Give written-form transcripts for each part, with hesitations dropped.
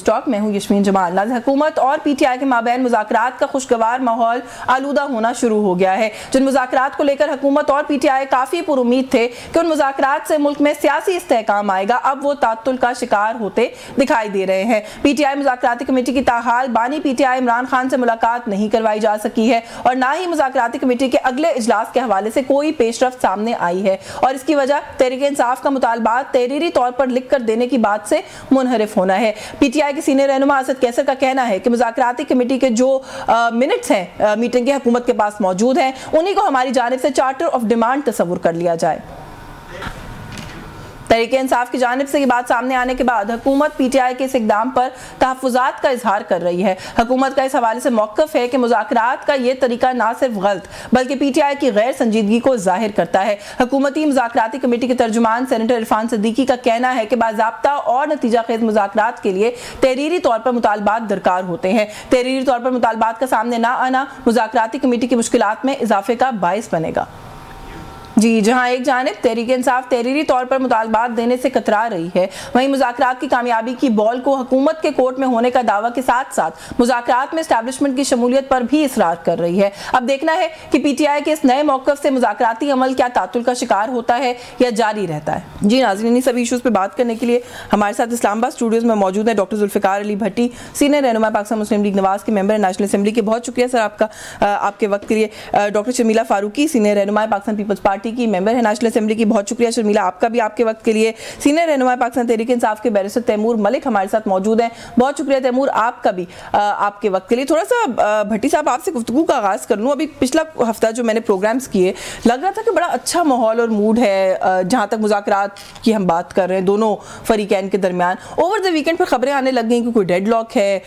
Talk, मैं हूं यशमीन जमाल। नाज़ हुकूमत और पीटीआई के माबैन मुज़ाकरात का खुशगवार माहौल आलूदा होना शुरू हो गया है। जिन मुज़ाकरात को लेकर हुकूमत और पीटीआई काफ़ी पुरुमीद थे कि उन मुज़ाकरात से मुल्क में सियासी इस्तेहकाम आएगा, अब वो तात्तुल का शिकार होते दिखाई दे रहे हैं। पीटीआई मुज़ाकराती कमेटी की ताहाल बानी पीटीआई इमरान खान से मुलाकात नहीं करवाई जा सकी है और ना ही मुज़ाकराती कमेटी के अगले इजलास के हवाले से कोई पेशरफ्त सामने आई है और इसकी वजह तहरीक इंसाफ का मुतालबात तहरीरी तौर पर लिख कर देने की बात से मुनहरिफ होना है। पीटीआई के सीनियर रहनुमा असद कैसर का कहना है कि मुज़ाकराती कमेटी के जो मिनट्स हैं मीटिंग के हुकूमत के पास मौजूद हैं, उन्हीं को हमारी जानिब से चार्टर ऑफ डिमांड तस्वुर कर लिया जाए। तहरीक इंसाफ की जानिब से ये बात सामने आने के बाद हुकूमत पीटीआई के इस इक़दाम पर तहफ़्फ़ुज़ात का इजहार कर रही है। हुकूमत का इस हवाले से मौक़िफ़ है कि मुज़ाकरात का ये तरीका ना सिर्फ गलत बल्कि पीटीआई की गैर संजीदगी को ज़ाहिर करता है। हुकूमती मुज़ाकराती कमेटी के तर्जुमान सेनेटर इरफान सिद्दीकी का कहना है कि बाज़ाब्ता और नतीजा खेज़ मुज़ाकरात के लिए तहरीरी तौर पर मुतालबात दरकार होते हैं। तहरीरी तौर पर मुतालबात का सामने ना आना मुज़ाकराती कमेटी की मुश्किलात में इजाफे का बाइस बनेगा। जी, जहां एक जानिब तहरीक इंसाफ तहरीरी तौर पर मुतालबात देने से कतरा रही है, वहीं मुज़ाकरात की कामयाबी की बॉल को हुकूमत के कोर्ट में होने का दावा के साथ साथ मुज़ाकरात में एस्टैब्लिशमेंट की शमूलियत पर भी इसरार कर रही है। अब देखना है कि पीटीआई के इस नए मौक़िफ़ से मुज़ाकराती अमल क्या तातुल का शिकार होता है या जारी रहता है। जी नाज़रीन, इन सभी इशूज़ पर बात करने के लिए हमारे साथ इस्लामाबाद स्टूडियोज़ में मौजूद है डॉक्टर जुल्फ़िकार अली भट्टी, सीनियर रहनुमा पाकिस्तान मुस्लिम लीग नवाज़ के मेंबर नेशनल असम्बली के। बहुत शुक्रिया सर आपका आपके वक्त के लिए। डॉक्टर शर्मिला फारूकी, सीनियर रहनुमा पाकिस्तान पीपल्स पार्टी की, मेंबर है नेशनल असेंबली की। बहुत शुक्रिया शर्मिला आपका भी आपके वक्त के लिए। सीनियर रहनुमा पाकिस्तान तहरीक इंसाफ के बैरिस्टर तैमूर मलिक हमारे साथ मौजूद हैं। बहुत शुक्रिया तैमूर आपका भी आपके वक्त के लिए। थोड़ा सा भट्टी साहब आपसे गुफ्तगू का आगाज़ कर लूँ। अभी पिछला हफ्ता जो मैंने प्रोग्राम्स किए, लग रहा था कि बड़ा अच्छा माहौल और मूड है जहाँ तक मुज़ाकरात की हम बात कर रहे हैं दोनों फरीकैन के दरमियान। ओवर द वीकेंड पर खबरें आने लग गई कि कोई डेडलॉक है,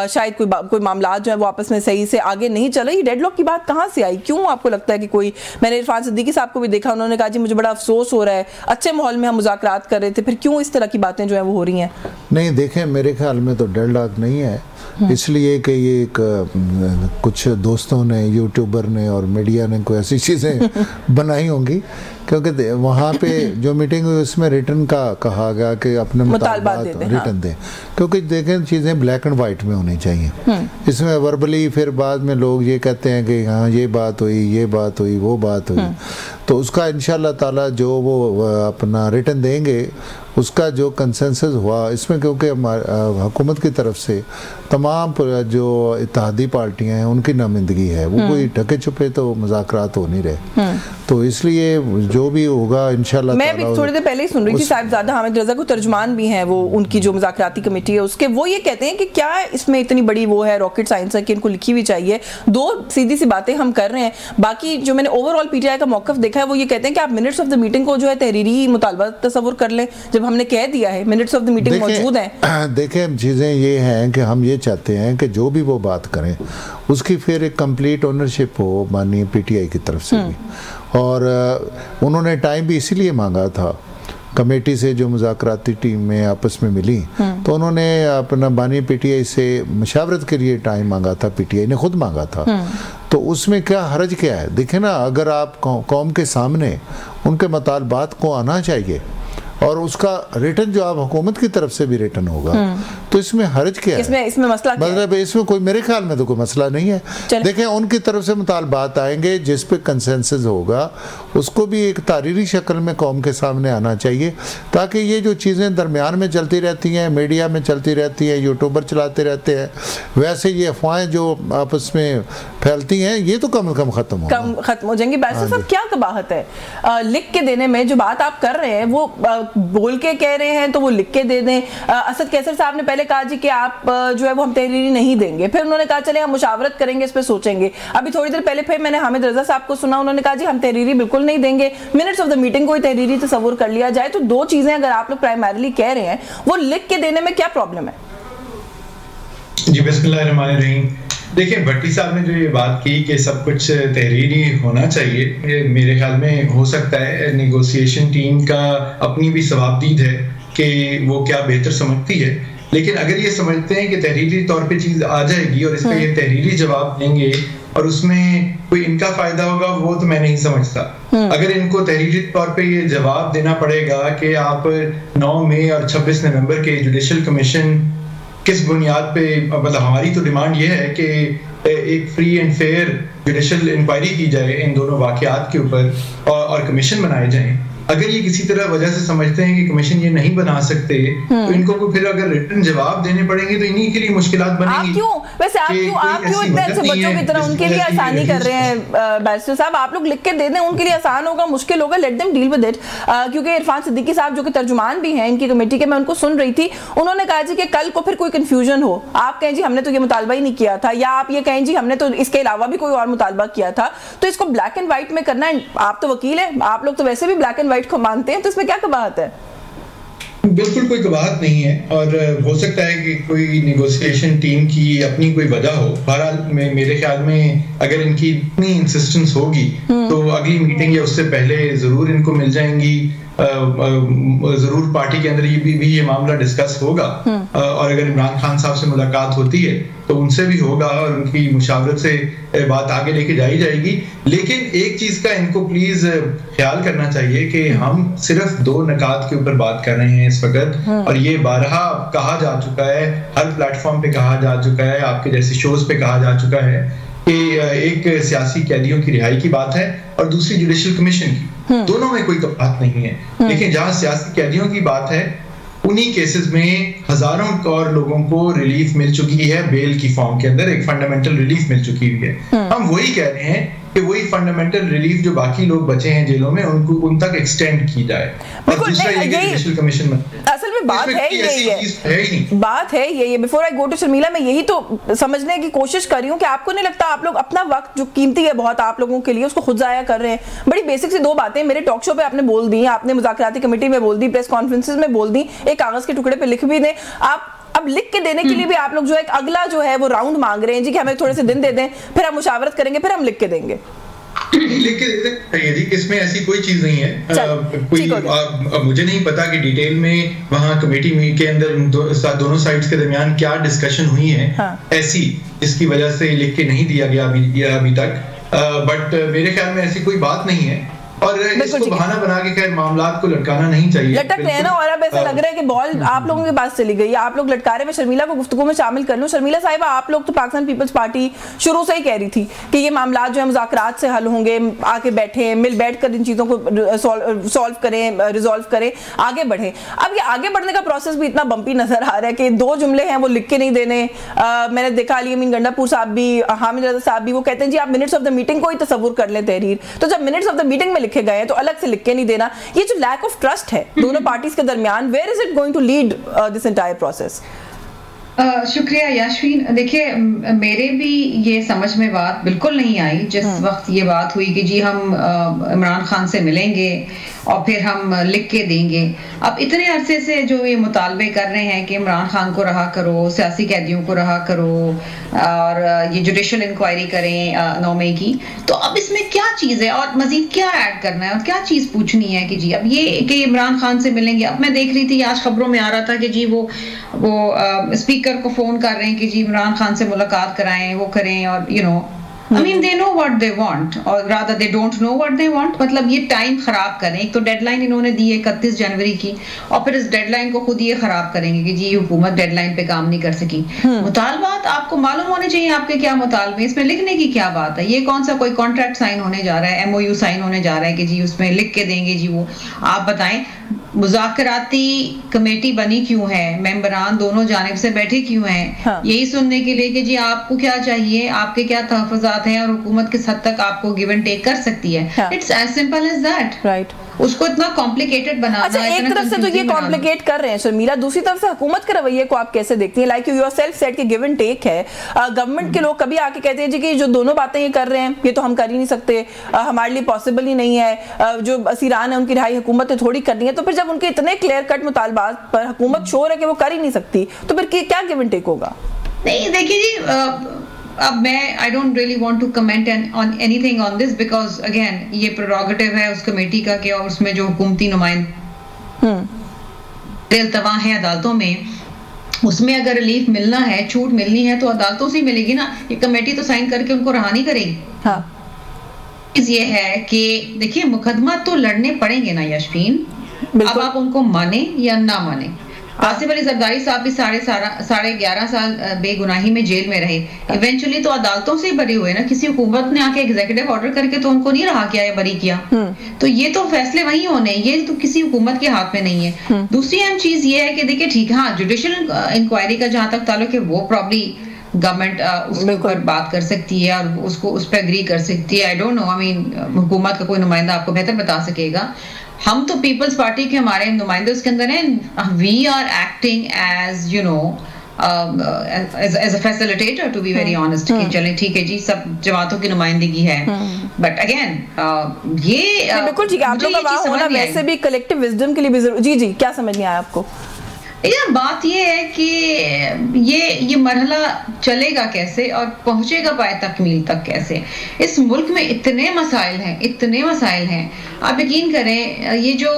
शायद कोई मामला जो है वो आपस में सही से आगे नहीं चल रही। डेडलॉक की बात कहाँ से आई? क्यों आपको लगता है कि कोई, मैंने इरफान सिद्दीकी साहब को भी देखा, उन्होंने कहा जी मुझे बड़ा अफसोस हो रहा है, अच्छे माहौल में हम मुज़ाकरात कर रहे थे, फिर क्यों इस तरह की बातें जो है वो हो रही हैं? नहीं देखें, मेरे ख्याल में तो डेडलॉक नहीं है, इसलिए कि ये एक कुछ दोस्तों ने, यूट्यूबर ने और मीडिया ने कोई ऐसी चीज़ें बनाई होंगी, क्योंकि वहाँ पे जो मीटिंग हुई उसमें रिटर्न का कहा गया कि अपने मुतालबात रिटर्न दें, क्योंकि देखें चीज़ें ब्लैक एंड वाइट में होनी चाहिए। इसमें वर्बली फिर बाद में लोग ये कहते हैं कि हाँ ये बात हुई, ये बात हुई, वो बात हुई, तो उसका इंशाल्लाह ताला जो वो अपना रिटर्न देंगे उसका जो कंसेंसस हुआ इसमें, क्योंकि हुकूमत की तरफ से तमाम जो इत्तेहादी पार्टियां हैं उनकी नुमाइंदगी है, वो कोई ढके छुपे तो मुज़ाकरात हो नहीं रहे, तो इसलिए जो भी होगा इंशाल्लाह। मैं भी थोड़ी देर पहले ही सुन रही थी, साहिबजादा हामिद रज़ा को तर्जुमान भी हैं वो, उनकी जो मुज़ाकराती कमेटी है उसके, वो ये कहते हैं कि क्या इसमें इतनी बड़ी वो है रॉकेट साइंस है कि इनको लिखी हुई चाहिए, दो सीधी सी बातें हम कर रहे हैं। बाकी जो मैंने ओवरऑल पीटीआई का मौक़िफ़ देखा है वो ये कहते हैं कि आप मिनट्स ऑफ द मीटिंग को जो है तहरीरी मुतालबा तस्वुर कर लें, जब हमने कह दिया है मिनट्स ऑफ द मीटिंग मौजूद हैं। देखें चीज़ें ये हैं कि हम ये चाहते हैं कि जो भी वो बात करें उसकी फिर एक कंप्लीट ओनरशिप हो माननीय पीटीआई की तरफ से भी, और उन्होंने टाइम भी इसीलिए मांगा था कमेटी से, जो मुज़ाकराती टीम में आपस में मिली तो उन्होंने अपना बानी पीटीआई से मशावरत के लिए टाइम मांगा था, पीटीआई ने खुद मांगा था, तो उसमें क्या हर्ज क्या है? देखें ना, अगर आप कौम के सामने उनके मुतालबात को आना चाहिए और उसका रिटर्न जो आप हुकूमत की तरफ से भी रिटर्न होगा, तो इसमें हर्ज क्या है? इसमें मसला क्या मतलब इसमें कोई, मेरे ख्याल में तो कोई मसला नहीं है। देखें उनकी तरफ से मुतालबात आएंगे, जिस पे कंसेंसस होगा उसको भी एक तारीरी शक्ल में कौम के सामने आना चाहिए, ताकि ये जो चीज़ें दरमियान में चलती रहती हैं, मीडिया में चलती रहती हैं, यूट्यूबर चलाते रहते हैं, वैसे ये अफवाहें जो आपस में फैलती हैं ये तो कम से कम ख़त्म हो जाएंगी। बैरिस्टर साहब क्या कबाहत है लिख के देने में? जो बात आप कर रहे हैं वो बोल के कह रहे हैं तो वो लिख के दे दें। असद कैसर साहब ने पहले कहा जी कि आप जो है वो हम तहरीरी नहीं देंगे, फिर उन्होंने कहा चले हम मुशावरत करेंगे, इस पे सोचेंगे। अभी थोड़ी देर पहले फिर मैंने हामिद रज़ा साहब को सुना, उन्होंने कहा जी हम तहरीरी बिल्कुल नहीं देंगे, मिनट्स ऑफ द मीटिंग को ही तहरीरी तस्वुर कर लिया जाए। तो दो चीजें अगर आप लोग प्राइमरीली कह रहे हैं, वो लिख के देने में क्या प्रॉब्लम है? जी बिस्मिल्लाहिर्रहमानिर्रहीम। देखिए भट्टी साहब ने जो ये बात की कि सब कुछ तहरीरी होना चाहिए, मेरे ख्याल में हो सकता है नेगोशिएशन टीम का अपनी भी सवाबदीद है कि वो क्या बेहतर समझती है, लेकिन अगर ये समझते हैं कि तहरीरी तौर पे चीज आ जाएगी और इस पर ये तहरीरी जवाब देंगे और उसमें कोई इनका फायदा होगा, वो तो मैं नहीं समझता। अगर इनको तहरीरी तौर पे ये जवाब देना पड़ेगा कि आप 9 मई और 26 नवंबर के जुडिशल कमीशन किस बुनियाद पे, मतलब हमारी तो डिमांड ये है कि एक free and fair judicial inquiry की जाए इन दोनों वाकयात के ऊपर और कमीशन बनाए जाएं। अगर ये किसी तरह वजह से समझते हैं कि कमीशन ये नहीं बना सकते तो इनको फिर अगर रिटर्न जवाब देने पड़ेंगे तो इन्हीं के लिए मुश्किलात बनेंगी। आप क्यों इतने अच्छे बच्चों की तरह उनके लिए आसानी कर रहे हैं बैरिस्टर साहब? आप लोग लिख के दे दें, उनके लिए आसान होगा, मुश्किल होगा, let them deal with it. क्योंकि इरफान सिद्दीकी साहब जो कि तर्जुमान भी हैं इनकी कमेटी के, मैं उनको सुन रही थी, उन्होंने कहा जी कि कल को फिर कोई कंफ्यूजन हो, आप कहें जी हमने तो ये मुतालबा ही नहीं किया था, या आप ये कहें जी हमने तो इसके अलावा भी कोई और मुतालबा किया था, तो इसको ब्लैक एंड व्हाइट में करना है। आप तो वकील हैं, आप लोग तो वैसे भी ब्लैक एंड व्हाइट को मानते हैं, तो इसमें क्या कबाहत है? बिल्कुल कोई कबाहत नहीं है, और हो सकता है कि कोई नेगोशिएशन टीम की अपनी कोई वजह हो। बहरहाल मेरे ख्याल में अगर इनकी इतनी इंसिस्टेंस होगी तो अगली मीटिंग या उससे पहले जरूर इनको मिल जाएंगी, जरूर पार्टी के अंदर ये मामला डिस्कस होगा, और अगर इमरान खान साहब से मुलाकात होती है तो उनसे भी होगा और उनकी मुशावरत से बात आगे लेके जाई जाएगी। लेकिन एक चीज का इनको प्लीज ख्याल करना चाहिए कि हम सिर्फ 2 निकात के ऊपर बात कर रहे हैं इस वक्त, और ये बारहा कहा जा चुका है, हर प्लेटफॉर्म पे कहा जा चुका है, आपके जैसे शोज पे कहा जा चुका है कि एक सियासी कैदियों की रिहाई की बात है और दूसरी जुडिशियल कमीशन की, दोनों में कोई बात नहीं है। लेकिन जहां सियासी कैदियों की बात है उन्हीं केसेस में हजारों और लोगों को रिलीफ मिल चुकी है, बेल की फॉर्म के अंदर एक फंडामेंटल रिलीफ मिल चुकी है। हम वही कह रहे हैं कि वही फंडामेंटल रिलीफ जो बाकी लोग बचे हैं जेलों में उनको उन तक एक्सटेंड की जाए। और दूसरा ये जुडिशियल कमीशन में असल में बात है यही है, बात है यही है। Before I go to Sharmila, मैं यही तो समझने की कोशिश कर रही हूँ कि आपको नहीं लगता आप लोग अपना वक्त जो कीमती है बहुत आप लोगों के लिए, उसको खुद जाया कर रहे हैं? बड़ी बेसिक सी 2 बातें मेरे टॉक शो पे आपने बोल दी, आपने मुज़ाकराती कमेटी में बोल दी, प्रेस कॉन्फ्रेंसेस में बोल दी, एक कागज के टुकड़े पे लिख भी दें आप। अब लिख के देने के लिए भी आप लोग जो है अगला जो है वो राउंड मांग रहे हैं जी कि हमें थोड़े से दिन दे दें, फिर हम मुशावरत करेंगे, फिर हम लिख के देंगे। लिख के दे दें जी, इसमें ऐसी कोई चीज नहीं है। मुझे नहीं पता कि डिटेल में वहाँ कमेटी के अंदर दोनों साइड्स के दरमियान क्या डिस्कशन हुई है ऐसी जिसकी वजह से लिख के नहीं दिया गया अभी तक, बट मेरे ख्याल में ऐसी कोई बात नहीं है, और इसको बहाना बना के खैर मामलात को लटकाना नहीं चाहिए। लटक रहे हैं ना, और अब ऐसा लग रहा है कि बॉल आप लोगों के पास चली गई है, आप लोग लटका रहे हैं। शर्मिला को गुफ्तगू में शामिल कर लूं। शर्मिला साहिबा, आप लोग तो पाकिस्तान पीपल्स पार्टी शुरू से ही कह रही थी कि ये मामला जो है मुज़ाकरात से हल होंगे, आके बैठे बैठ कर इन चीज़ों को सॉल्व करें, रिजॉल्व करें, आगे बढ़े। अब ये आगे बढ़ने का प्रोसेस भी इतना बम्पी नजर आ रहा है कि 2 जुमले हैं वो लिख के नहीं देने। मैंने देखा अली अमीन गंडापुर साहब भी, हामिद रज़ा साहब भी, वो कहते हैं जी आप मिनट्स ऑफ द मीटिंग को ही तसव्वुर कर लें तहरीर, तो जब मिनट्स ऑफ द मीटिंग में लिखे गए तो अलग से लिख के नहीं देना। ये जो लैक ऑफ ट्रस्ट है दोनों पार्टीज के दरमियान, where is it going to lead this entire process? शुक्रिया यास्मीन। देखिए, मेरे भी ये समझ में बात बिल्कुल नहीं आई जिस वक्त ये बात हुई कि जी हम इमरान खान से मिलेंगे और फिर हम लिख के देंगे। अब इतने अरसे से जो ये मुतालबे कर रहे हैं कि इमरान खान को रहा करो, सियासी कैदियों को रहा करो, और ये जुडिशियल इंक्वायरी करें 9 मई की, तो अब इसमें क्या चीज़ है और मजीद क्या ऐड करना है और क्या चीज़ पूछनी है कि जी अब ये कि इमरान खान से मिलेंगे। अब मैं देख रही थी आज खबरों में आ रहा था कि जी वो स्पीकर को फोन कर रहे हैं कि जी इमरान खान से मुलाकात कराएं, वो करें, और you know I mean they know what they want, or rather they don't know what they want। मतलब ये टाइम खराब करें। एक तो डेडलाइन इन्होंने दी है 31 जनवरी की, और फिर इस डेडलाइन को खुद ये खराब करेंगे कि जी हुकूमत डेडलाइन पे काम नहीं कर सकी। मुतालबात आपको मालूम होने चाहिए, आपके क्या मुतालबे, इसमें लिखने की क्या बात है? ये कौन सा कोई कॉन्ट्रैक्ट साइन होने जा रहा है, MOU साइन होने जा रहा है कि जी उसमें लिख के देंगे जी वो? आप बताएं, मुज़ाकराती कमेटी बनी क्यों है, मेंबरान दोनों जानिब से बैठे क्यों हैं? यही सुनने के लिए कि जी आपको क्या चाहिए, आपके क्या तहफ़्फ़ुज़ात हैं, और हुकूमत किस हद तक आपको गिव एंड टेक कर सकती है। It's as simple as that, right? उसको इतना कॉम्प्लिकेटेड बनाना। अच्छा, एक तरफ से तो ये कॉम्प्लिकेट कर रहे हैं शर्मिला, दूसरी तरफ से हुकूमत के रवैये को आप कैसे देखती हैं? लाइक यू योरसेल्फ सेड कि गिव एंड टेक है। गवर्नमेंट के लोग कभी आके कहते हैं जी कि जो दोनों बातें ये कर रहे हैं ये तो हम कर ही नहीं सकते, हमारे लिए पॉसिबल ही नहीं है, जो असीरान है उनकी रिहाई हुकूमत ने थोड़ी करनी है। तो फिर जब उनके इतने क्लियर कट मुतालबात पर हुकूमत श्योर है कि वो कर ही नहीं सकती, तो फिर क्या गिव एंड टेक होगा? नहीं, देखिए जी, अब मैं I don't really want to comment on anything on this, because again ये प्रेरोगेटिव है उस कमेटी का कि और उसमें जो हुकूमती नुमाइंदे अल्तवा हैं अदालतों में, उसमें अगर रिलीफ मिलना है, छूट मिलनी है, तो अदालतों से मिलेगी ना। ये कमेटी तो साइन करके उनको रहा नहीं करेगी। ये है कि देखिए मुकदमा तो लड़ने पड़ेंगे ना यास्मीन, अब आप उनको माने या ना माने। आसिफ अली जरदारी साहब भी 11.5 साल बेगुनाही में जेल में रहे, इवेंचुअली तो अदालतों से बरी हुए ना, किसी हुकूमत ने आके एग्जीक्यूटिव ऑर्डर करके तो उनको नहीं रहा किया या बरी किया। तो ये तो फैसले वही होने, ये तो किसी हुकूमत के हाथ में नहीं है। दूसरी अहम चीज ये है कि देखिए ठीक है, हाँ जुडिशियल इंक्वायरी का जहां तक ताल्लुक है वो प्रॉब्ली गवर्नमेंट उसके ऊपर बात कर सकती है और उसको उस पर एग्री कर सकती है। I don't know, I mean हुकूमत का कोई नुमाइंदा आपको बेहतर बता सकेगा। हम तो पीपल्स पार्टी के हमारे नुमाइंदे उसके अंदर हैं, we are acting as you know as a facilitator to be very honest कि चलें ठीक है जी सब जमातों की नुमाइंदगी है, बट अगेन ये बिल्कुल ठीक है, आप लोग का वहाँ होना वैसे भी कलेक्टिव विजडम के लिए भी जरूरी। जी जी, क्या समझ नहीं आया आपको? यार बात ये है कि ये मरहला चलेगा कैसे और पहुंचेगा पाए तकमील तक कैसे? इस मुल्क में इतने मसाइल हैं, आप यकीन करें ये जो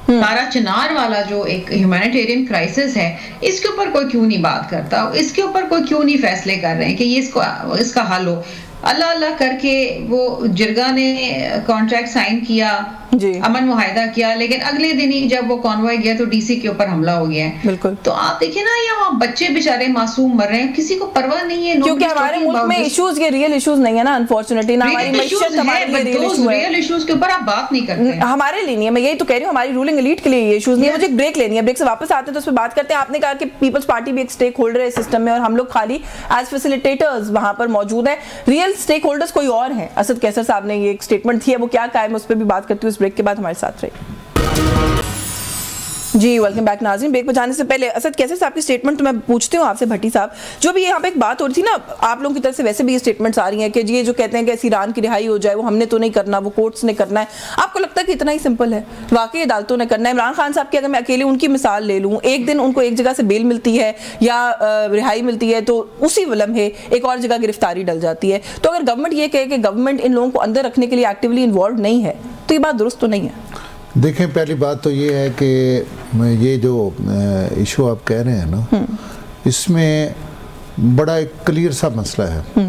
तारा चिनार वाला जो एक ह्यूमैनिटेरियन क्राइसिस है, इसके ऊपर कोई क्यों नहीं बात करता, इसके ऊपर कोई क्यों नहीं फैसले कर रहे हैं कि ये इसका हल हो? अल्लाह अल्लाह करके वो जिरगा ने कॉन्ट्रैक्ट साइन किया, अमन मुआहिदा किया, लेकिन अगले दिन ही जब वो कॉन्वॉय गया तो डीसी के ऊपर हमला हो गया है। बिल्कुल। तो आप देखिए ना, यहाँ बच्चे बेचारे मासूम मर रहे हैं, किसी को परवाह नहीं है, क्योंकि हमारे मुल्क में इश्यूज ये रियल इश्यूज नहीं है ना, अनफॉर्चुनेटली ना हमारी मईशत हमारे लिए रियल इश्यूज के ऊपर आप बात नहीं करते, हमारे लिए नहीं है। मैं यही तो कह रही हूँ, हमारी रूलिंग एलीट के लिए ये इश्यूज नहीं है। मुझे ब्रेक लेनी है, ब्रेक से वापस आते हैं तो उस पर बात करते हैं। आपने कहा कि पीपल्स पार्टी भी एक स्टेक होल्डर है सिस्टम में और हम लोग खाली एज फैसिलिटेटर्स वहां पर मौजूद है, रियल स्टेक होल्डर्स कोई और है। असद कैसर साहब ने ये एक स्टेटमेंट थी, वो क्या कहा है मैं उस पर भी बात करती हूँ इस ब्रेक के बाद। हमारे साथ जी वेलकम बैक नाज़रीन। ब्रेक पर जाने से पहले असद कैसर साहब की स्टेटमेंट तो मैं पूछती हूँ आपसे, भट्टी साहब जो भी यहाँ पे एक बात हो रही थी ना, आप लोगों की तरफ से वैसे भी ये स्टेटमेंट्स आ रही हैं कि जी ये जो कहते हैं कि ईरान की रिहाई हो जाए वो हमने तो नहीं करना, वो कोर्ट्स ने करना है। आपको लगता है कि इतना ही सिंपल है? वाकई अदालतों ने करना है? इमरान खान साहब की अगर मैं अकेले उनकी मिसाल ले लूँ, एक दिन उनको एक जगह से बेल मिलती है या रिहाई मिलती है तो उसी लम्हे एक और जगह गिरफ्तारी डल जाती है। तो अगर गवर्नमेंट ये कहे कि गवर्नमेंट इन लोगों को अंदर रखने के लिए एक्टिवली इन्वॉल्व नहीं है तो ये बात दुरुस्त तो नहीं है। देखें, पहली बात तो ये है कि ये जो इशू आप कह रहे हैं ना, इसमें बड़ा एक क्लियर सा मसला है।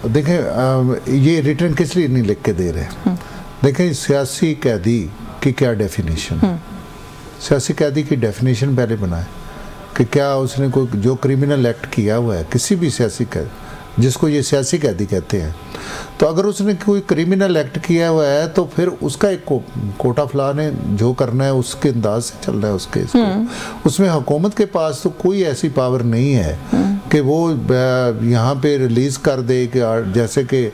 देखें, ये रिटर्न किस लिए नहीं लिख के दे रहे? देखें, सियासी कैदी की क्या डेफिनेशन, सियासी कैदी की डेफिनेशन पहले बनाए कि क्या उसने कोई जो क्रिमिनल एक्ट किया हुआ है, किसी भी सियासी कैदी जिसको ये सियासी कैदी कहते हैं, तो अगर उसने कोई क्रिमिनल एक्ट किया हुआ है तो फिर उसका एक कोटा फला ने जो करना है उसके अंदाज से चल रहा है उसके उसमें हुकूमत के पास तो कोई ऐसी पावर नहीं है कि वो यहाँ पे रिलीज़ कर दे कि जैसे कि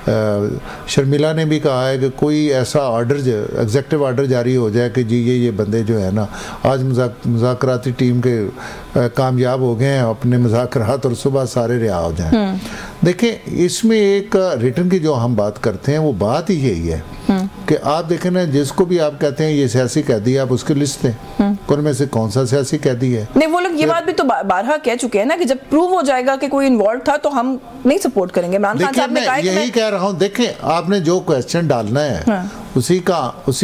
शर्मिला ने भी कहा है कि कोई ऐसा ऑर्डर एग्जेक्टिव ऑर्डर जारी हो जाए कि जी ये बंदे जो है ना आज मुज़ाकराती टीम के कामयाब हो गए हैं अपने मुज़ाकरात और सुबह सारे रिहा हो जाएं। देखिए, इसमें एक रिटर्न की जो हम बात करते हैं वो बात ही यही है कि आप देखें ना, जिसको भी आप कहते हैं ये सियासी कैदी है, आप उसकी लिस्ट दें उनमें से कौन सा सियासी कैदी है। नहीं, वो लोग ये बात भी तो बारहा कह चुके हैं ना कि जब प्रूव हो जाएगा कि कोई इन्वॉल्व था तो हम नहीं सपोर्ट करेंगे। इमरान खान साहब ने कहा कि यही कह रहा हूँ। देखें, आपने जो क्वेश्चन डालना है उसी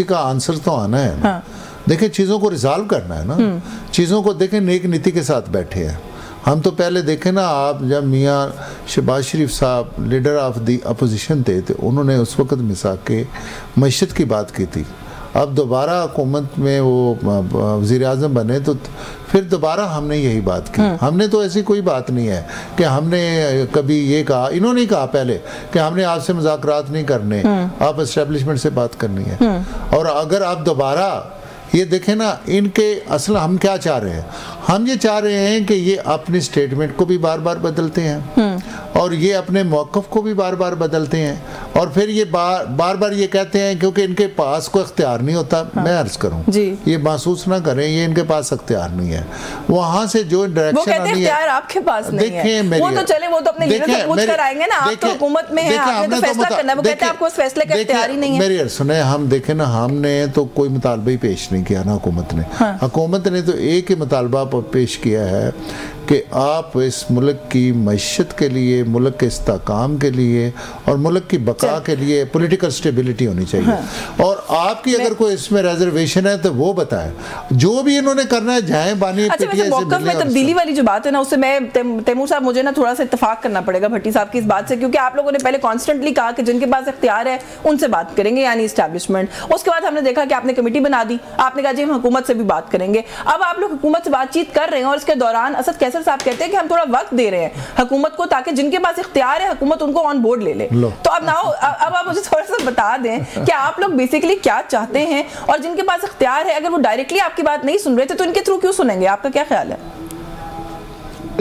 का आंसर तो आना है ना। देखें, चीज़ों को रिजॉल्व करना है ना, चीज़ों को देखें नेक नीति के साथ बैठे हैं हम। तो पहले देखें ना, आप जब मियाँ शहबाज शरीफ साहब लीडर ऑफ दी अपोजिशन थे तो उन्होंने उस वक़्त मिसाक के मईशत की बात की थी। अब दोबारा हुकूमत में वो वज़ीर आज़म बने तो फिर दोबारा हमने यही बात की। हमने तो ऐसी कोई बात नहीं है कि हमने कभी ये कहा, इन्होंने ही कहा पहले कि हमने आपसे मुज़ाकरात नहीं करने, आप एस्टेब्लिशमेंट से बात करनी है। और अगर आप दोबारा ये देखें ना, इनके असल हम क्या चाह रहे हैं, हम ये चाह रहे हैं कि ये अपनी स्टेटमेंट को भी बार बार बदलते हैं और ये अपने मौक़िफ़ को भी बार बार बदलते हैं और फिर ये बार बार ये कहते हैं क्योंकि इनके पास कोई इख्तियार नहीं होता। मैं अर्ज़ करूं, ये महसूस ना करें, ये इनके पास इख्तियार नहीं है। वहाँ से जो डायरेक्शन आनी है, आपके पास नहीं है, वो तो चले, वो तो अपने लीडर से पूछ कर आएंगे ना। आप तो हुकूमत में हैं, आपने तो फैसला करना है, वो कहते हैं आपको उस फैसले का इख्तियार ही नहीं है। मेरी सुने, हम देखें ना, हमने तो कोई मुतालबा ही पेश नहीं किया ना हुकूमत ने। हुकूमत ने तो एक ही मुतालबा पेश किया है कि आप इस मुल्क की मईशत के लिए, मुल्क के इस्तेहकाम के लिए और मुल्क की बका के लिए पॉलिटिकल स्टेबिलिटी होनी चाहिए। हाँ। और आपकी अगर कोई इसमें रिजर्वेशन है तो वो बताएं, जो भी इन्होंने करना है जाए बानी। अच्छा, मौक़िफ़ में तब्दीली वाली जो बात है ना, उससे मैं तैमूर साहब, मुझे ना थोड़ा सा इत्तेफाक करना पड़ेगा भट्टी साहब की इस बात से, क्योंकि आप लोगों ने पहले कॉन्स्टेंटली कहा कि जिनके पास इख्तियार है उनसे बात करेंगे, यानी इस्टेब्लिशमेंट। उसके बाद हमने देखा कि आपने कमेटी बना दी, आपने कहा जी हम हुकूमत से भी बात करेंगे। अब आप लोग हुकूमत से बातचीत कर रहे हैं और इसके दौरान असद कैसर साहब कहते हैं कि हम थोड़ा वक्त दे रहे हैं हुकूमत को, ताकि जिनके पास इख्तियार है हुकूमत उनको ऑन बोर्ड ले ले। तो अब आप मुझे थोड़ा सा बता दें कि आप लोग बेसिकली क्या चाहते हैं, और जिनके पास इख्तियार है अगर वो डायरेक्टली आपकी बात नहीं सुन रहे थे तो इनके थ्रू क्यों सुनेंगे? आपका क्या ख्याल है?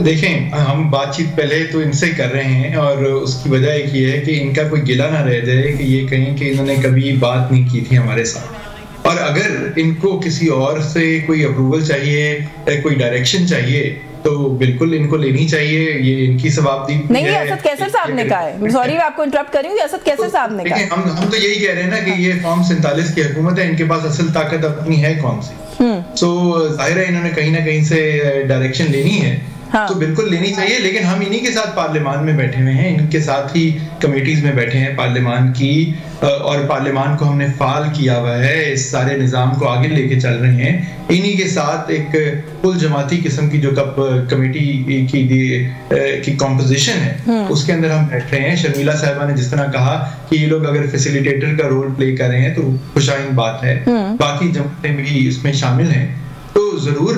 देखें, हम बातचीत पहले तो इनसे कर रहे हैं और उसकी वजह एक ये है कि इनका कोई गिला ना रह जाए कि ये कहें कि इन्होंने कभी बात नहीं की थी हमारे साथ। और अगर इनको किसी और से कोई अप्रूवल चाहिए, कोई डायरेक्शन चाहिए, तो बिल्कुल इनको लेनी चाहिए, ये इनकी सवाबदीदी नहीं है। असद कैसर साहब ने कहा है, सॉरी मैं आपको इंटरप्ट कर रही हूँ, असद कैसर साहब ने कहा। हम तो यही कह रहे हैं ना कि ये फॉर्म 47 की हुकूमत है, इनके पास असल ताकत अपनी है कौन सी? सो जाहिर है इन्होंने कहीं ना कहीं से डायरेक्शन लेनी है। हाँ। तो बिल्कुल लेनी चाहिए, लेकिन हम इन्हीं के साथ पार्लियामान में बैठे हुए हैं, इनके साथ ही कमेटीज में बैठे हैं पार्लियामान की, और पार्लियामान को हमने फाल किया हुआ है, इस सारे निज़ाम को आगे लेके चल रहे हैं। इन्हीं के साथ एक कुल जमाती किस्म की जो कमेटी की कॉम्पोजिशन है उसके अंदर हम बैठ रहे हैं। शर्मिला साहिबा ने जिस तरह कहा कि ये लोग अगर फैसिलिटेटर का रोल प्ले कर रहे हैं तो खुशाइन बात है, बाकी जमातें भी इसमें शामिल हैं, तो जरूर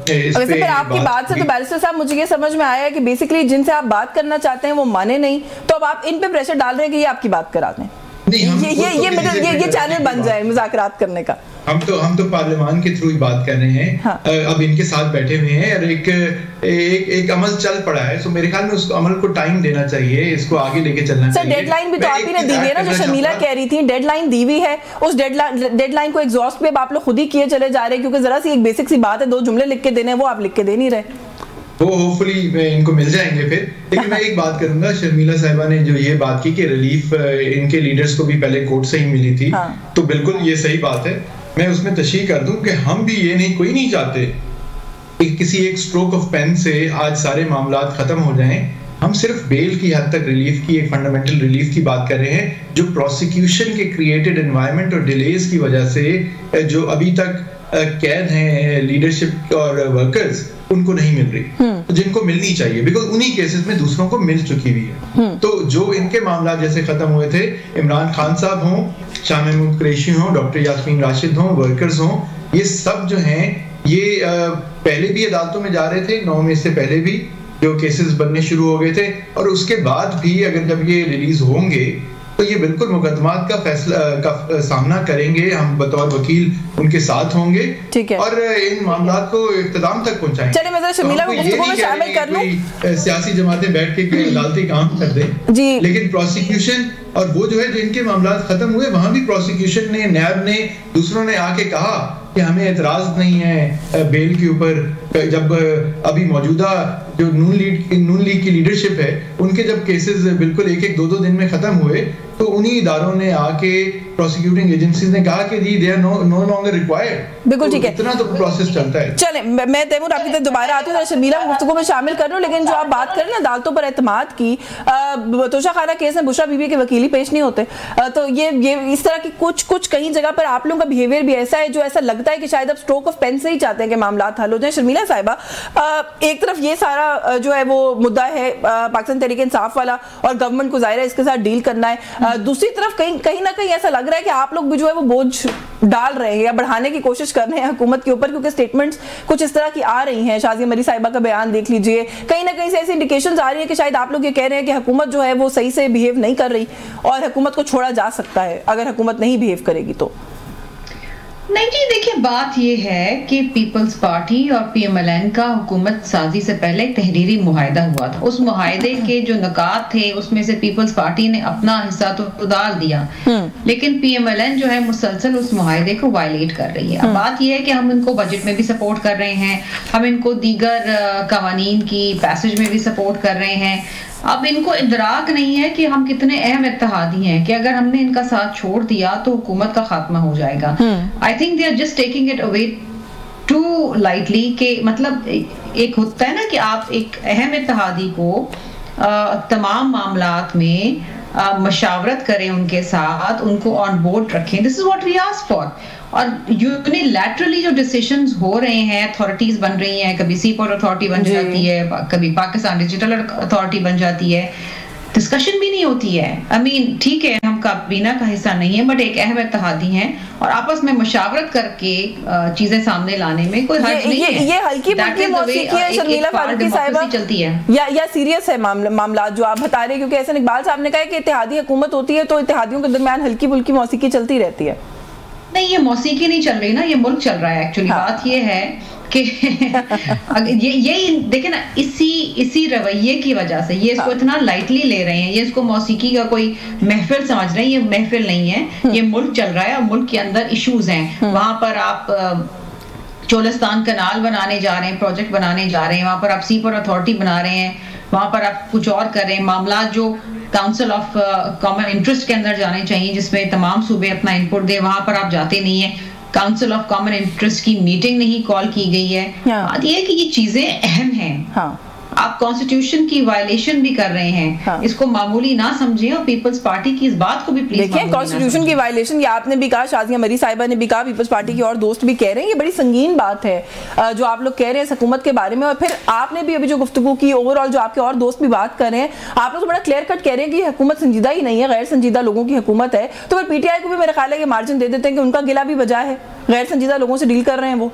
वैसे फिर आपकी बात से तो बैरिस्टर साहब मुझे ये समझ में आया है कि बेसिकली जिनसे आप बात करना चाहते हैं वो माने नहीं, तो अब आप इन पे प्रेशर डाल रहे हैं कि ये आपकी बात करा दें, ये चैनल बन जाए मुज़ाकरात करने का। हम तो पार्लियामान के थ्रू ही बात कर रहे हैं। हाँ। अब इनके साथ बैठे हुए हैं और एक अमल चल पड़ा है, तो मेरे ख्याल में उस अमल को टाइम देना चाहिए, इसको आगे लेके चलना चाहिए। डेडलाइन भी तो आप ही ने दी है ना, जो शर्मिला कह रही थी, डेडलाइन दी हुई है, उस डेडलाइन को एग्जॉस्ट पे आप लोग खुद ही किए चले जा रहे हैं, क्योंकि जरा सी एक बेसिक सी बात है, 2 जुमले लिख के देने, वो आप लिख के दे नहीं रहे। वो होपफुली इनको मिल जाएंगे फिर। लेकिन मैं एक बात करूंगा, शर्मिला साहिबा ने जो ये बात की कि रिलीफ इनके लीडर्स को भी पहले कोर्ट से ही मिली थी। हाँ। तो बिल्कुल ये सही बात है, मैं उसमें तशरीह कर दूं कि हम भी ये नहीं, कोई नहीं चाहते कि किसी एक स्ट्रोक ऑफ पेन से आज सारे मामलात खत्म हो जाएं। हम सिर्फ बेल की हद तक रिलीफ की, एक फंडामेंटल रिलीफ की बात कर रहे हैं, जो प्रोसिक्यूशन के क्रिएटेड एनवायरनमेंट और डिलेज की वजह से जो अभी तक कैद हैं लीडरशिप और वर्कर्स, उनको नहीं मिल रही, तो जिनको मिलनी चाहिए, बिकॉज उन्हीं केसेस में दूसरों को मिल चुकी हुई है। तो जो इनके मामला जैसे खत्म हुए थे, इमरान खान साहब हों, शाह महमूद कुरैशी हों, डॉक्टर यास्मीन राशिद हों, वर्कर्स हों, ये सब जो हैं ये पहले भी अदालतों में जा रहे थे, 9 में से पहले भी जो केसेस बनने शुरू हो गए थे, और उसके बाद भी अगर जब ये रिलीज होंगे तो ये बिल्कुल मुकदमात का फैसला का सामना करेंगे, हम बतौर वकील उनके साथ होंगे और इन मामलात को इख्तिताम तक पहुंचाएंगे। चलिए मैं शर्मिला को गुफ्तगू में शामिल कर लूं। सियासी जमातें बैठ के अदालती काम कर दें जी, लेकिन प्रोसिक्यूशन और वो जो है जो इनके मामलात खत्म हुए, वहां भी प्रोसिक्यूशन ने, नैब ने, दूसरों ने आके कहा कि हमें एतराज नहीं है बेल के ऊपर। जब अभी मौजूदा जो नून लीग की लीडरशिप है, उनके जब केसेस बिल्कुल 1-1, 2-2 दिन में खत्म हुए, तो उन्हीं इदारों ने आके प्रोसिक्यूटिंग एजेंसीज ने कहा कि जी they are no longer required. बिल्कुल ठीक है, इतना तो प्रोसेस चलता है। चले मैं तैमूर आपकी तरफ दोबारा आती हूँ, शर्मिला को गुफ्तगू में शामिल कर लूं, लेकिन जो आप बात करें ना अदालतों पर एतमाद की, तोशा खाना केस में बुशरा बीबी के वकील ही पेश नहीं होते, तो ये इस तरह की कुछ कहीं जगह पर आप लोगों का बिहेवियर भी ऐसा है जो ऐसा लगता है कि शायद अब स्ट्रोक ऑफ पेन से ही चाहते हैं कि मामला हल हो जाए। शर्मिला साहिबा, एक तरफ ये सारा जो है वो मुद्दा है पाकिस्तान तहरीक इंसाफ वाला, और गवर्नमेंट को जाहिर है इसके साथ डील करना है, दूसरी तरफ कहीं ना कहीं ऐसा लग रहा है कि आप लोग भी जो है वो बोझ डाल रहे हैं या बढ़ाने की कोशिश कर रहे हैं हुकूमत के ऊपर, क्योंकि स्टेटमेंट्स कुछ इस तरह की आ रही हैं। शाजिया मरी साहिबा का बयान देख लीजिए, कहीं ना कहीं से ऐसी इंडिकेशंस आ रही है कि शायद आप लोग ये कह रहे हैं कि हुकूमत जो है वो सही से बिहेव नहीं कर रही और हुकूमत को छोड़ा जा सकता है अगर हुकूमत नहीं बिहेव करेगी तो। नहीं जी, देखिए बात ये है कि पीपल्स पार्टी और पीएमएलएन का हुकूमत साजी से पहले एक तहरीरी मुआहिदा हुआ था। उस मुआहिदे के जो नुकात थे उसमें से पीपल्स पार्टी ने अपना हिस्सा तो डाल दिया, लेकिन पीएमएलएन जो है मुसलसल उस मुआहिदे को वायलेट कर रही है। अब बात यह है कि हम इनको बजट में भी सपोर्ट कर रहे हैं, हम इनको दीगर कवानीन की पैसेज में भी सपोर्ट कर रहे हैं। अब इनको इदराक नहीं है कि हम कितने अहम इत्तेहादी हैं, कि अगर हमने इनका साथ छोड़ दिया तो हुकूमत का खात्मा हो जाएगा। I think they are just taking it away too lightly के मतलब एक होता है ना कि आप एक अहम इत्तेहादी को तमाम मामलात में मशावरत करें उनके साथ, उनको ऑन बोर्ड रखें। This is what we ask for. और यूनिलैटरली जो डिसीजंस हो रहे हैं, अथॉरिटीज बन रही हैं, कभी सीपोर्ट अथॉरिटी बन जाती है, कभी पाकिस्तान डिजिटल अथॉरिटी बन जाती है, डिस्कशन भी नहीं होती है। आई मीन ठीक है, हम काबीना का हिस्सा नहीं है, बट एक अहम इत्तेहादी हैं और आपस में मशावरत करके चीजें सामने लाने में कोई हर्ज नहीं है। ये हल्की फुल्की मौसीकी है शर्मिला फारूकी साहिबा, चलती है या सीरियस है मामला जो आप बता रहे हैं? क्योंकि एहसन इकबाल साहब ने कहा है कि इत्तेहादी हुकूमत होती है तो इत्तेहादियों के दरमियान हल्की फुल्की मौसीकी चलती रहती है। नहीं, ये मौसीकी नहीं चल रही ना, ये मुल्क चल रहा है एक्चुअली। बात ये है कि ये देखे ना, इसी रवैये की वजह से ये इसको इतना लाइटली ले रहे हैं, ये इसको मौसीकी का कोई महफिल समझ रहे हैं। ये महफिल नहीं है, ये मुल्क चल रहा है और मुल्क के अंदर इश्यूज हैं। वहां पर आप चोलिस्तान कनाल बनाने जा रहे हैं, प्रोजेक्ट बनाने जा रहे हैं, वहां पर आप सीपोर्ट अथॉरिटी बना रहे हैं, वहां पर आप कुछ और कर रहे हैं। मामला जो काउंसिल ऑफ कॉमन इंटरेस्ट के अंदर जाने चाहिए, जिसमें तमाम सूबे अपना इनपुट दे, वहां पर आप जाते नहीं है। काउंसिल ऑफ कॉमन इंटरेस्ट की मीटिंग नहीं कॉल की गई है। बात यह है कि ये चीजें अहम हैं। आप कॉन्स्टिट्यूशन की वायलेशन भी कर रहे हैं, इसको मामूली ना समझें और पीपल्स पार्टी की इस बात को भी प्लीज देखिए। कॉन्स्टिट्यूशन की वायलेशन, ये आपने भी कहा, शाजिया मरी साहिबा ने भी कहा, पीपल्स पार्टी के और दोस्त भी कह रहे हैं, ये बड़ी संगीन बात है जो आप लोग कह रहे हैं हुकूमत के बारे में। और फिर आपने भी अभी जो गुफ्तगू की ओवरऑल, जो आपके और दोस्त भी बात कर रहे हैं, आप लोग तो बड़ा क्लियर कट कह रहे हैं कि हुकूमत संजीदा ही नहीं है, गैर संजीदा लोगों की हुकूमत है। तो फिर पीटीआई को भी मेरा ख्याल है कि मार्जिन दे देते हैं कि उनका गिला भी बजा है, गैर संजीदा लोगों से डील कर रहे हैं वो।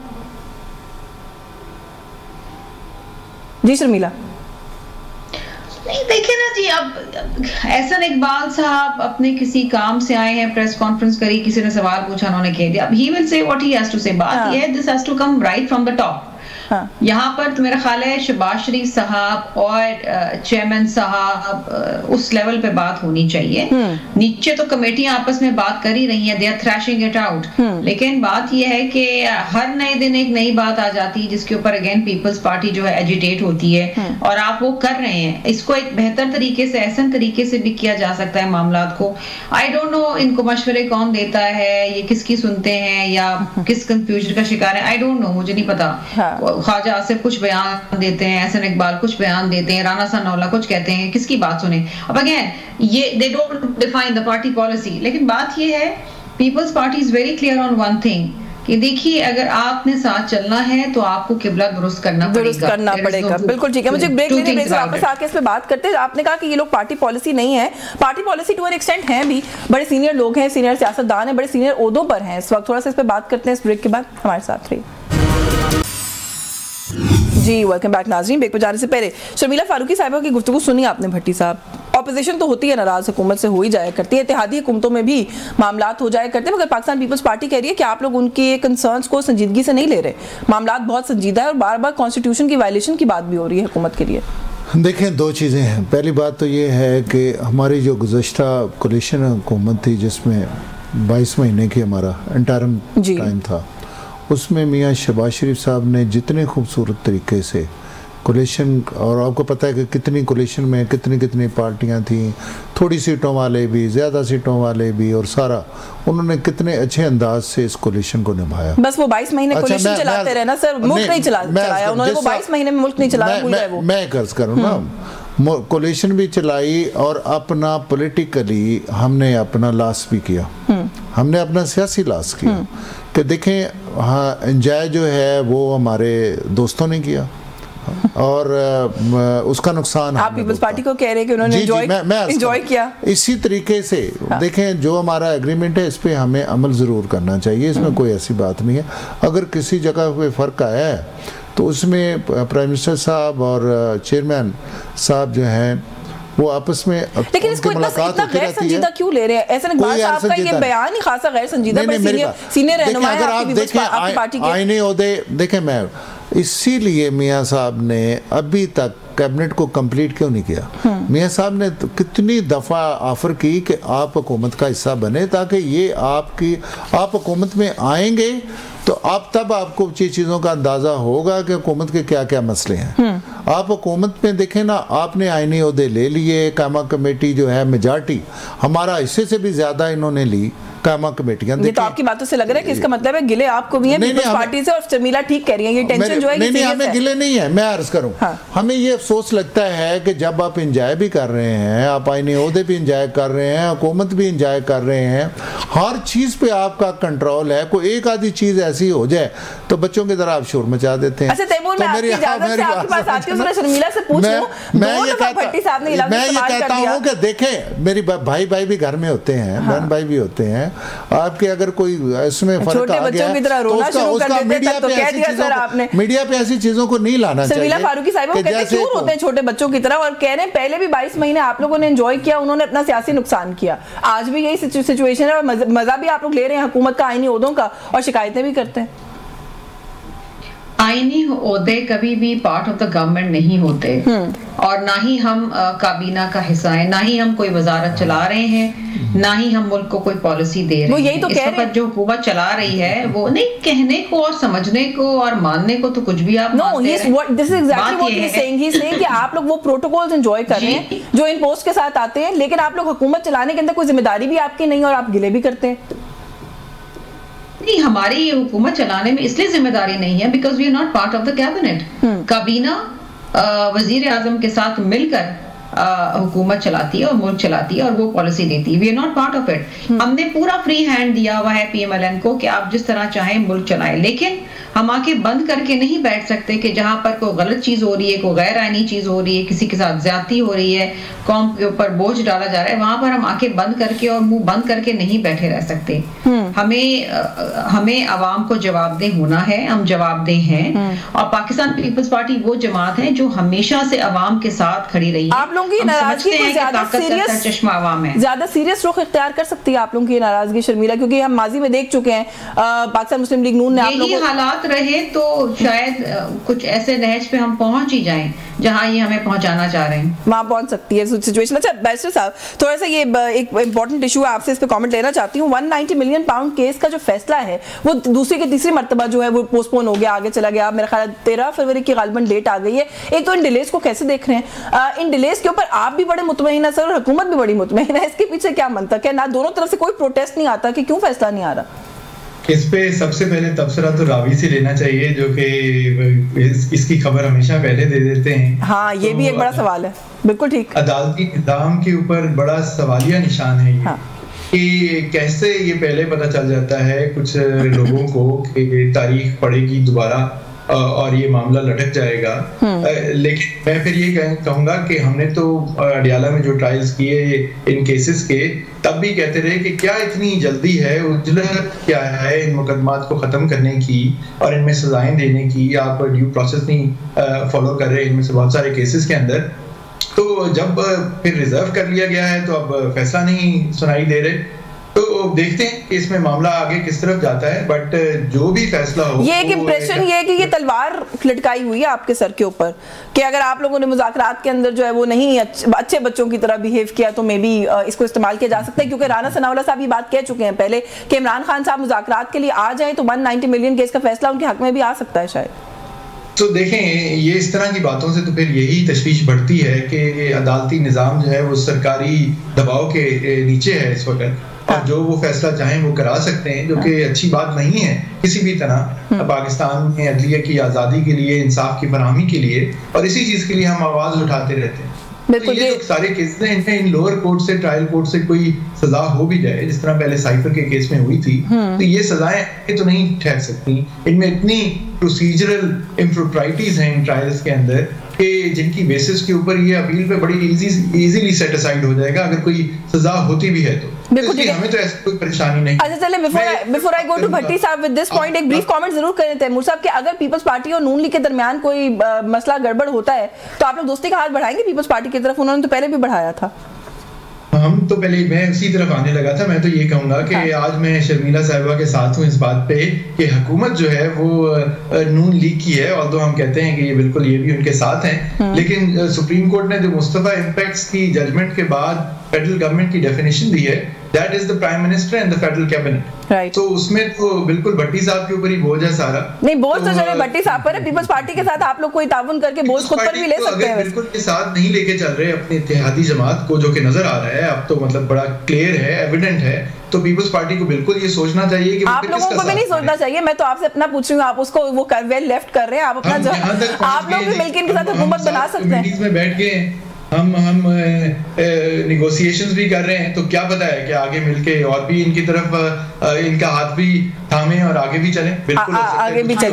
जी शर्मिला। नहीं देखिए ना जी, अब एहसन इकबाल साहब अपने किसी काम से आए हैं, प्रेस कॉन्फ्रेंस करी, किसी ने सवाल पूछा, उन्होंने कह दिया। अब he will say what he has to say. बात ये है, this has to come right from the top. यहाँ पर तो मेरा ख्याल है शहबाज शरीफ साहब और चेयरमैन साहब उस लेवल पे बात होनी चाहिए। नीचे तो कमेटियां आपस में बात कर ही रही हैं, they are thrashing it out. लेकिन बात यह है कि हर नए दिन एक नई बात आ जाती है जिसके ऊपर अगेन पीपल्स पार्टी जो है एजिटेट होती है, और आप वो कर रहे हैं। इसको एक बेहतर तरीके से, ऐसा तरीके से भी किया जा सकता है मामला को। आई डोंट नो इनको मशवरे कौन देता है, ये किसकी सुनते हैं या किस कंफ्यूजन का शिकार है, आई डोंट नो, मुझे नहीं पता। ख्वाजा आसिफ कुछ बयान देते हैं, एहसन इकबाल कुछ बयान देते हैं, राना सनाउल्लाह कुछ कहते हैं, किसकी बात सुने? अब अगेन ये they don't define the party policy. लेकिन बात ये है, people's party is very clear on one thing कि देखिए, अगर आपने साथ चलना है तो आपको किबला दुरुस्त करना पड़ेगा। बिल्कुल ठीक है, मुझे ब्रेक लेने, ब्रेक से वापस आके इस पे बात करते हैं। आपने कहा कि ये लोग पार्टी पॉलिसी नहीं है, party policy to an extent है भी, बड़े सीनियर लोग हैं, सीनियर सियासतदान हैं, बड़े सीनियर ओहदों पर हैं इस वक्त। थोड़ा सा इस पे बात करते हैं, इस ब्रेक के बाद हमारे साथ रहिए। जी वेलकम बैक नाज़रीन। ब्रेक पर जाने से पहले शर्मिला फारूकी साहिबा की गुफ्तगू सुनी आपने भट्टी साहब। ऑपोजिशन तो होती है, नाराज हुकूमत से हो ही जाया करती है, इत्तेहादी हुकूमतों में भी मामलात हो जाया करते हैं, मगर पाकिस्तान पीपल्स पार्टी कह रही है कि आप लोग उनके कंसर्न्स को संजीदगी से नहीं ले रहे। मामलात बहुत संजीदा है और बार बार कॉन्स्टिट्यूशन की वायलेशन की बात भी हो रही है हुकूमत के लिए। देखें, दो चीज़ें हैं। पहली बात तो ये है कि हमारी जो गुज़श्ता कोलिशन हुकूमत थी, जिसमें 22 महीने की हमारा इंटरम टाइम था, उसमें मियाँ शहबाज शरीफ साहब ने जितने खूबसूरत तरीके से कोलिशन, और आपको पता है कि कितनी कोलिशन में कितनी कितनी पार्टियां थी, थोड़ी सीटों वाले भी, ज़्यादा सीटों वाले भी, और सारा उन्होंने कितने अच्छे अंदाज से इस कोलिशन को निभाया। बस वो 22 महीने कोलिशन चलाते रहे ना सर, मुल्क नहीं चलाया उन्होंने, वो 22 महीने में मुल्क नहीं चलाया। मैं कर्ज करूँ ना, कोलिशन भी चलाई और अपना पॉलिटिकली हमने अपना लॉस भी किया, हमने अपना सियासी लॉस किया। कि देखें, हाँ, एंजॉय जो है वो हमारे दोस्तों ने किया और उसका नुकसान आप पीपल्स पार्टी को कह रहे हैं कि उन्होंने एंजॉय किया। इसी तरीके से देखें, जो हमारा एग्रीमेंट है इस पे हमें अमल ज़रूर करना चाहिए, इसमें कोई ऐसी बात नहीं है। अगर किसी जगह पे फ़र्क आया है तो उसमें प्राइम मिनिस्टर साहब और चेयरमैन साहब जो हैं वो आपस में, लेकिन इसको इतना गैर संजीदा क्यों ले रहे हैं? ऐसा नहीं, आपका ये बयान ही खासा गैर संजीदा, सीनियर रहनुमा है आपकी पार्टी के। आईनी ओहदे देखें, मैं इसीलिए मियाँ साहब ने अभी तक कैबिनेट को कंप्लीट क्यों नहीं किया? मियाँ साहब ने तो कितनी दफ़ा ऑफर की कि आप हुकूमत का हिस्सा बने, ताकि ये आप हुकूमत में आएंगे तो आप तब आपको चीज़ों का अंदाज़ा होगा कि हुकूमत के क्या क्या मसले हैं। आप हुकूमत में देखें ना, आपने आईनी ओहदे ले लिए, कामा कमेटी जो है मेजॉरिटी हमारा हिस्से से भी ज़्यादा इन्होंने ली, कायमा कमेटियां। ये तो आपकी बातों से लग रहा है कि इसका मतलब है गिले आपको भी है पीपल्स पार्टी से, और शर्मिला ठीक कह रही है, ये टेंशन जो है नहीं हमें गिले नहीं है, मैं अर्ज करूं हमें ये अफसोस लगता है कि जब आप इंजॉय भी कर रहे हैं, आप आईनी ओहदे भी इंजॉय कर रहे हैं, हुकूमत भी इंजॉय कर रहे हैं, हर चीज पे आपका कंट्रोल है, कोई एक आधी चीज ऐसी हो जाए तो बच्चों की तरह आप शोर मचा देते हैं। अच्छा तैमूर, मैं आपकी इजाजत से आपके पास आती हूं, शर्मिला से पूछ लूं, मैं ये कहता हूं कि देखें मेरी भाई भी घर में होते हैं, बहन भाई भी होते हैं, आपके अगर कोई इसमें फर्क आ गया तो उसका मीडिया पे ऐसी चीजों को नहीं लाना चाहिए। शर्मिला फारूकी साहिबा कहते हैं चूर होते हैं छोटे बच्चों की तरह, और कह रहे हैं पहले भी 22 महीने आप लोगों ने एंजॉय किया, उन्होंने अपना सियासी नुकसान किया, आज भी यही सिचुएशन है और मजा भी आप लोग ले रहे हैं हुकूमत का, आईनी ओहदों का, और शिकायतें भी करते हैं। आईनी ओहदे कभी भी पार्ट ऑफ द गवर्नमेंट नहीं होते, और ना ही हम काबीना का हिस्सा है, ना ही हम कोई वजारत चला रहे हैं, ना ही हम मुल्क को कोई पॉलिसी दे रहे हैं। यही तो कह रहे हैं, जो हुकूमत चला रही है वो नहीं, कहने को और समझने को और मानने को तो कुछ भी आप कि आप लोग वो प्रोटोकॉल्स एंजॉय कर रहे हैं जो इन पोस्ट के साथ आते हैं, लेकिन आप लोग हुकूमत चलाने के अंदर कोई जिम्मेदारी भी आपकी नहीं और आप गिले भी करते हैं। नहीं, हमारी ये हुकूमत चलाने में इसलिए जिम्मेदारी नहीं है because we are not part of the cabinet. काबीना वजीर आजम के साथ मिलकर हुकूमत चलाती है और मुल्क चलाती है और वो पॉलिसी देती है। We are not part of it. हमने पूरा फ्री हैंड दिया हुआ है पीएमएलएन को कि आप जिस तरह चाहें मुल्क चलाएं, लेकिन हम आंखें बंद करके नहीं बैठ सकते कि जहां पर कोई गलत चीज हो रही है, कोई गैर आईनी चीज हो रही है, किसी के साथ ज्यादती हो रही है, कौम के ऊपर बोझ डाला जा रहा है, वहां पर हम आंखें बंद करके और मुंह बंद करके नहीं बैठे रह सकते। हमें अवाम को जवाबदेह होना है, हम जवाबदेह हैं, और पाकिस्तान पीपल्स पार्टी वो जमात है जो हमेशा से अवाम के साथ खड़ी रही है। आप लोगों की नाराजगी को ज्यादा सीरियस रुख इख्तियार कर सकती है आप लोगों की नाराजगी शर्मिला, क्योंकि हम माजी में देख चुके हैं पाकिस्तान मुस्लिम लीग नून ने आप लोगों को हालात रहे तो शायद कुछ ऐसे नहज पे हम पहुंच ही जाएं जहां ये हमें पहुंचाना चाह रहे हैं, वहां पहुंच सकती है सिचुएशन। अच्छा बैरिस्टर साहब, थोड़ा सा ये एक इंपॉर्टेंट इशू है, आपसे इस पे कमेंट लेना चाहती हूँ। 190 मिलियन पाउंड केस का जो फैसला है वो दूसरी की तीसरी मर्तबा जो है वो पोस्टपोन हो गया, आगे चला गया। मेरा ख्याल 13 फरवरी की गालिबन डेट आ गई है। एक तो इन डिलेस को कैसे देख रहे हैं? इन डिलेस के ऊपर आप भी बड़े मुतमईन है सर, और हुकूमत भी बड़ी मुतमईन है, इसके पीछे क्या मंतक है? ना दोनों तरफ से कोई प्रोटेस्ट नहीं आता कि क्यों फैसला नहीं आ रहा? इस पे सबसे पहले तबसरा तो रावी से लेना चाहिए, जो कि इसकी खबर हमेशा पहले दे देते हैं। हाँ, ये भी एक बड़ा सवाल है। बिल्कुल ठीक। अदालती निज़ाम के ऊपर बड़ा सवालिया निशान है ये, कि कैसे ये पहले पता चल जाता है कुछ लोगों को कि तारीख पड़ेगी दोबारा और ये मामला लटक जाएगा। लेकिन मैं फिर ये कहूंगा कि हमने तो अडियाला में जो ट्रायल्स किए इन केसेस के, तब भी कहते रहे कि क्या इतनी जल्दी है, उजलत क्या है इन मुकदमात को ख़त्म करने की और इनमें सजाएं देने की? आप ड्यू प्रोसेस नहीं फॉलो कर रहे इनमें से बहुत सारे केसेस के अंदर। तो जब फिर रिजर्व कर लिया गया है तो अब फैसला नहीं सुनाई दे रहे। तो देखते हैं कि इसमें मामला आगे किस तरफ जाता है, बट जो भी फैसला हो, ये एक इंप्रेशन ये है कि ये तलवार लटकाई हुई है आपके सर के ऊपर कि अगर आप लोगों ने मुज़ाकरात के अंदर जो है वो नहीं अच्छे बच्चों की तरह बिहेव किया तो मे बी इसको इस्तेमाल किया जा सकता है। क्योंकि राना सनाउल्लाह साहब ये बात कह चुके हैं पहले कि इमरान खान साहब मुज़ाकरात के लिए आ जाए तो 190 मिलियन केस का फैसला उनके हक में भी आ सकता है शायद। तो देखें, ये इस तरह की बातों से तो फिर यही तशवीश बढ़ती है कि अदालती निज़ाम जो है वो सरकारी दबाव के नीचे है इस वक्त, और जो वो फैसला चाहें वो करा सकते हैं, जो कि अच्छी बात नहीं है किसी भी तरह पाकिस्तान में अदलिया की आज़ादी के लिए, इंसाफ की फराहमी के लिए, और इसी चीज़ के लिए हम आवाज़ उठाते रहते हैं। तो ये जो सारे केसेस हैं, इनमें इन लोअर कोर्ट से, ट्रायल कोर्ट से कोई सजा हो भी जाए, जिस तरह पहले साइफर के केस में हुई थी, तो ये सजाएं तो नहीं ठहर सकती। इनमें इतनी प्रोसीजरल इम्प्रोप्राइटीज हैं इन ट्रायल्स के अंदर कि जिनकी बेसिस के ऊपर ये अपील पे बड़ी इजीली सेट असाइड हो जाएगा अगर कोई सजा होती भी है तो। हमें तो ऐसी कोई परेशानी नहीं। अच्छा चले, बिफोर आई गो टू भट्टी साहब विद दिस पॉइंट, एक ब्रीफ कमेंट जरूर करें तैमूर साहब कि अगर पीपल्स पार्टी और नून लीग के दरमियान कोई मसला गड़बड़ होता है तो आप लोग दोस्ती का हाथ बढ़ाएंगे पीपल्स पार्टी की तरफ? उन्होंने तो पहले भी बढ़ाया था। हम तो पहले, मैं उसी तरफ आने लगा था। मैं तो ये कहूंगा कि आज मैं शर्मिला साहिबा के साथ हूँ इस बात पे कि हुकूमत जो है वो नून लीग की है, और तो हम कहते हैं कि ये बिल्कुल ये भी उनके साथ हैं, लेकिन सुप्रीम कोर्ट ने जो मुस्तफा इम्पैक्ट्स की जजमेंट के बाद फेडरल गवर्नमेंट की डेफिनेशन दी है that is the prime minister and the federal cabinet, right. तो उसमें तो बिल्कुल भट्टी साहब के ऊपर ही बोझ है सारा। नहीं, बोझ तो चलो भट्टी साहब पर है, पीपल्स पार्टी के साथ आप लोग कोई ताउन करके बोझ खुद पर भी ले सकते हैं। बिल्कुल के साथ नहीं लेके चल रहे अपनी इत्तेहादी जमात को, जो कि नजर आ रहा है अब तो, मतलब बड़ा क्लियर है, एविडेंट है, तो पीपल्स पार्टी को बिल्कुल ये सोचना चाहिए कि आप लोगों को भी नहीं सोचना चाहिए। मैं तो आपसे अपना पूछ रही हूँ, आप उसको वो वेल लेफ्ट कर रहे हैं, आप अपना आप लोग भी मिलकर इनके साथ हुकूमत बना सकते हैं। में बैठ के हम निगोशिएशंस भी कर रहे हैं, तो क्या पता है कि आगे मिलके और भी इनकी तरफ इनका हाथ भी थामे और आगे भी चले। बिल्कुल आगे भी चले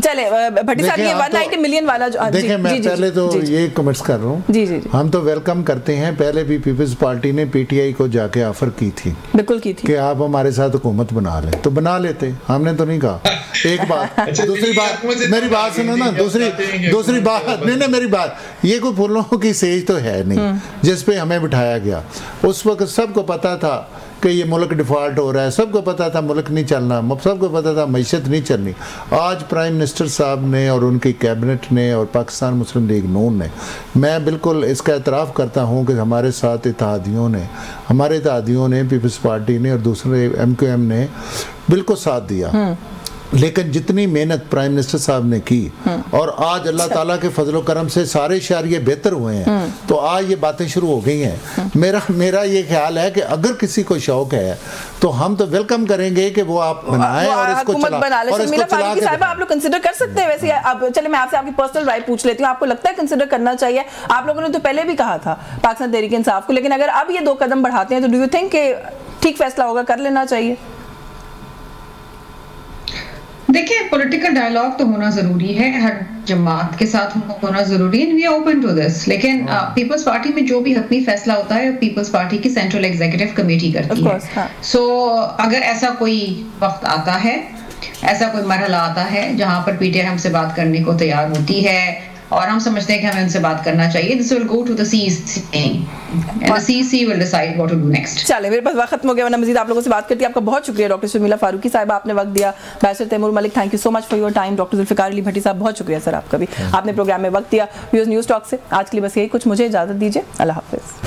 भट्टी साहब, ये 190 मिलियन वाला जो देखिए, मैं पहले तो ये कमेंट्स कर रहा हूँ। जी जी, हम तो वेलकम करते हैं। पहले भी पीपल्स पार्टी ने पीटीआई को जाके ऑफर की थी, बिल्कुल की थी, कि आप हमारे साथ हुकूमत बना लें, तो बना लेते, हमने तो नहीं कहा। एक बात। दूसरी बात, मेरी बात सुनो ना, दूसरी बात, नहीं मेरी बात, ये कोई फूलों की सेज तो है नहीं जिस पे हमें बिठाया गया। उस वक्त सबको पता था कि ये मुल्क डिफ़ॉल्ट हो रहा है, सबको पता था मुल्क नहीं चलना, सबको पता था मैशत नहीं चलनी। आज प्राइम मिनिस्टर साहब ने और उनकी कैबिनेट ने और पाकिस्तान मुस्लिम लीग नून ने, मैं बिल्कुल इसका एतराफ़ करता हूँ कि हमारे साथ हमारे इत्तेहादियों ने, पीपल्स पार्टी ने और दूसरे MQM ने बिल्कुल साथ दिया। लेकिन जितनी मेहनत प्राइम मिनिस्टर साहब ने की और आज अल्लाह ताला के फजलो करम से सारे शहरिये बेहतर हुए हैं, तो आज ये बातें शुरू हो गई हैं। मेरा ये ख्याल है कि अगर किसी को शौक है तो हम तो वेलकम करेंगे कि वो आप बनाएं और इसको चला। आप लोग कंसिडर कर सकते हैं वैसे। अब चले मैं आपसे आपकी पर्सनल राय पूछ लेती हूँ, आपको लगता है कंसिडर करना चाहिए? आप लोगों ने तो पहले भी कहा था पाकिस्तान तहरीक इंसाफ को, लेकिन अगर अब ये 2 कदम बढ़ाते हैं तो डू यू थिंक कि ठीक फैसला होगा, कर लेना चाहिए? देखिए, पॉलिटिकल डायलॉग तो होना जरूरी है, हर जमात के साथ होना जरूरी है, we are open to this. लेकिन पीपल्स पार्टी में जो भी हतमी फैसला होता है पीपल्स पार्टी की सेंट्रल एग्जीक्यूटिव कमेटी करती है। सो अगर ऐसा कोई वक्त आता है, ऐसा कोई मरहला आता है जहां पर पीटीआई हमसे बात करने को तैयार होती है और हम समझते हैं कि हमें उनसे बात करना चाहिए, this will go to the CEC and the CEC will decide what to do next। चले, मेरे पास वक्त खत्म हो गया, वरना मजीद आप लोगों से बात करती है। आपका बहुत शुक्रिया डॉक्टर शर्मिला फारूकी साहब, आपने वक्त दिया। Barrister Taimur Malik, thank you so much for your time. Doctor Zulfiqar Ali Bhatti साहब, बहुत शुक्रिया सर आपका भी, आपने प्रोग्राम में वक्त दिया। व्यूअर्स न्यूज़ टॉक से आज के लिए बस यही कुछ, मुझे इजाजत दीजिए, अल्लाह हाफिज़।